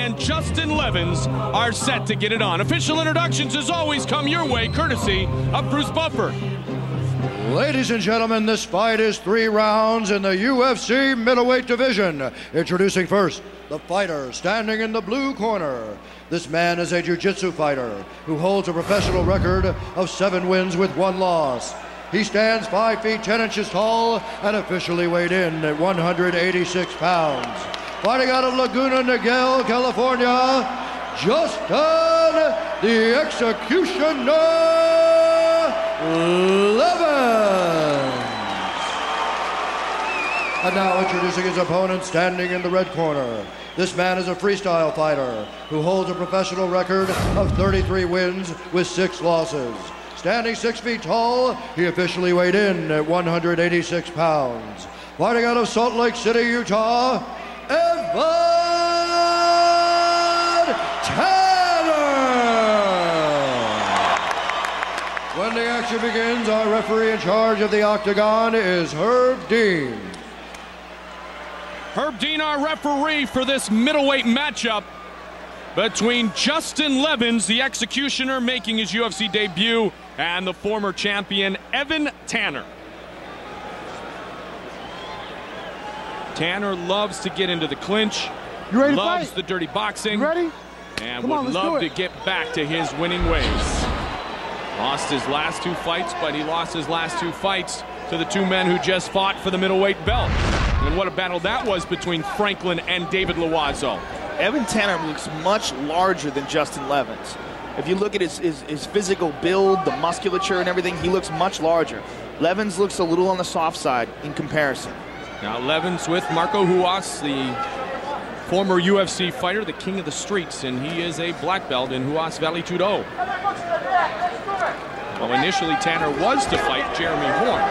and Justin Levens are set to get it on. Official introductions, as always, come your way, courtesy of Bruce Buffer. Ladies and gentlemen, this fight is 3 rounds in the UFC middleweight division. Introducing first, the fighter standing in the blue corner. This man is a jiu-jitsu fighter who holds a professional record of 7 wins with 1 loss. He stands 5 feet 10 inches tall and officially weighed in at 186 pounds. Fighting out of Laguna Niguel, California, Justin the Executioner Levens. And now introducing his opponent standing in the red corner. This man is a freestyle fighter who holds a professional record of 33 wins with 6 losses. Standing 6 feet tall, he officially weighed in at 186 pounds. Fighting out of Salt Lake City, Utah, Evan Tanner! When the action begins, our referee in charge of the octagon is Herb Dean. Herb Dean, our referee for this middleweight matchup between Justin Levens, the Executioner, making his UFC debut, and the former champion, Evan Tanner. Tanner loves to get into the clinch. You ready to loves fight? the dirty boxing. You ready? And Come would on, let's love do to it. get back to his winning ways. Lost his last 2 fights, but he lost his last 2 fights to the 2 men who just fought for the middleweight belt. And what a battle that was between Franklin and David Loiseau. Evan Tanner looks much larger than Justin Levens. If you look at his physical build, the musculature and everything, he looks much larger. Levens looks a little on the soft side in comparison. Now Levens with Marco Ruas, the former UFC fighter, the king of the streets, and he is a black belt in Ruas Vale Tudo. Well, initially Tanner was to fight Jeremy Horn.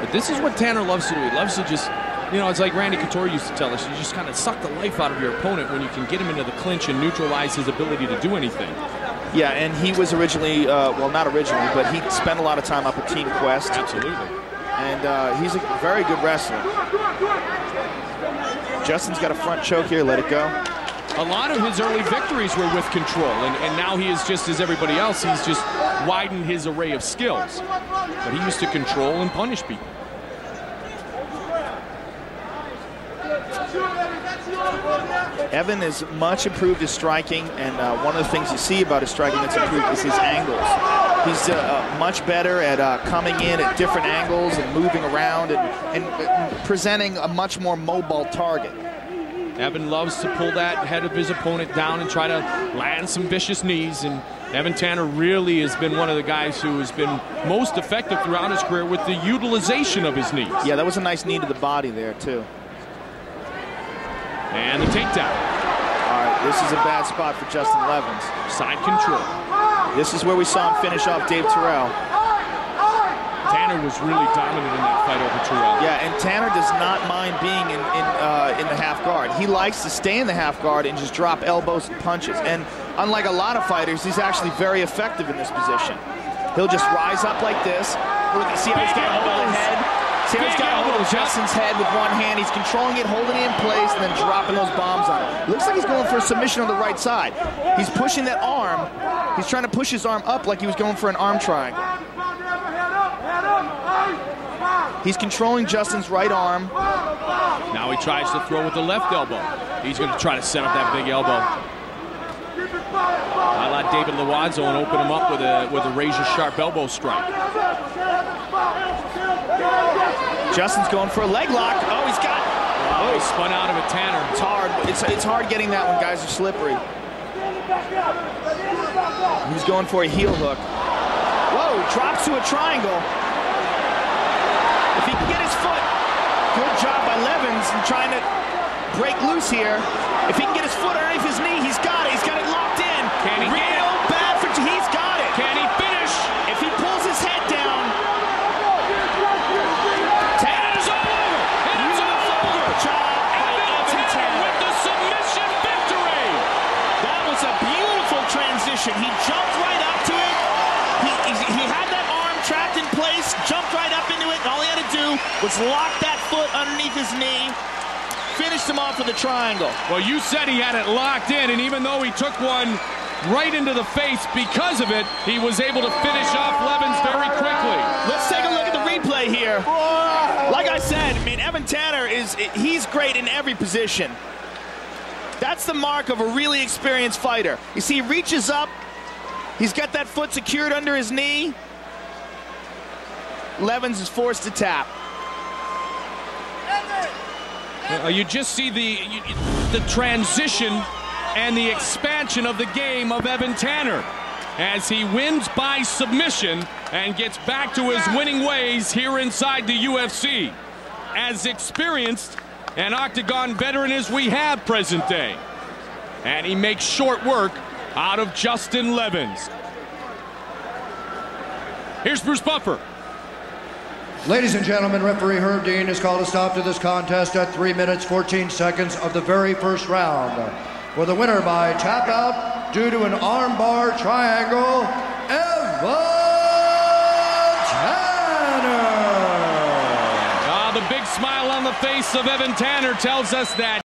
But this is what Tanner loves to do. He loves to just, you know, it's like Randy Couture used to tell us, you just kind of suck the life out of your opponent when you can get him into the clinch and neutralize his ability to do anything. Yeah, and he was originally, well, not originally, but he spent a lot of time up at Team Quest. Absolutely. And he's a very good wrestler. Justin's got a front choke here, let it go. A lot of his early victories were with control, and now he is just as everybody else. He's just widened his array of skills. But he used to control and punish people. Evan has much improved his striking, and one of the things you see about his striking that's improved is his angles. He's much better at coming in at different angles and moving around and presenting a much more mobile target. Evan loves to pull that head of his opponent down and try to land some vicious knees, and Evan Tanner really has been one of the guys who has been most effective throughout his career with the utilization of his knees. Yeah, that was a nice knee to the body there, too. And the takedown. All right, this is a bad spot for Justin Levens. Side control. This is where we saw him finish off Dave Terrell. Tanner was really dominant in that fight over Terrell. Yeah, and Tanner does not mind being in the half guard. He likes to stay in the half guard and just drop elbows and punches. And unlike a lot of fighters, he's actually very effective in this position. He'll just rise up like this. See how he's got a hold of the head? See how he's got a hold of Justin's head with one hand. He's controlling it, holding it in place, and then dropping those bombs on it. Looks like he's going for a submission on the right side. He's pushing that arm. He's trying to push his arm up like he was going for an arm triangle. He's controlling Justin's right arm. Now he tries to throw with the left elbow. He's going to try to set up that big elbow. I let David Loiseau and open him up with a razor-sharp elbow strike. Justin's going for a leg lock. Oh, he's got. Oh, he spun out of it, Tanner. It's hard. It's hard getting that when guys are slippery. He's going for a heel hook. Whoa, drops to a triangle. If he can get his foot, good job by Levens in trying to break loose here. If he can get his foot underneath his knee, he's got it. He's got it locked in. Can he get it? Real bad for. He's got it. Can he finish? If he pulls his head down. Tanner's over. It's over. Evan Tanner with the submission victory. That was a beautiful transition. He jumped right up to it. He had that arm trapped in place, jumped right up into it, and all he had to do was lock that foot underneath his knee. finished him off with a triangle. Well, you said he had it locked in, and even though he took one right into the face because of it, he was able to finish off Levens very quickly. Let's take a look at the replay here. Like I said, I mean, Evan Tanner he's great in every position. That's the mark of a really experienced fighter. You see, he reaches up. He's got that foot secured under his knee. Levens is forced to tap. You just see the transition and the expansion of the game of Evan Tanner as he wins by submission and gets back to his winning ways here inside the UFC. As experienced an octagon veteran as we have present day. And he makes short work out of Justin Levens. Here's Bruce Buffer. Ladies and gentlemen, referee Herb Dean has called a stop to this contest at 3 minutes 14 seconds of the very first round. For the winner by tap out due to an armbar triangle, Evan Tanner. The big smile on the face of Evan Tanner tells us that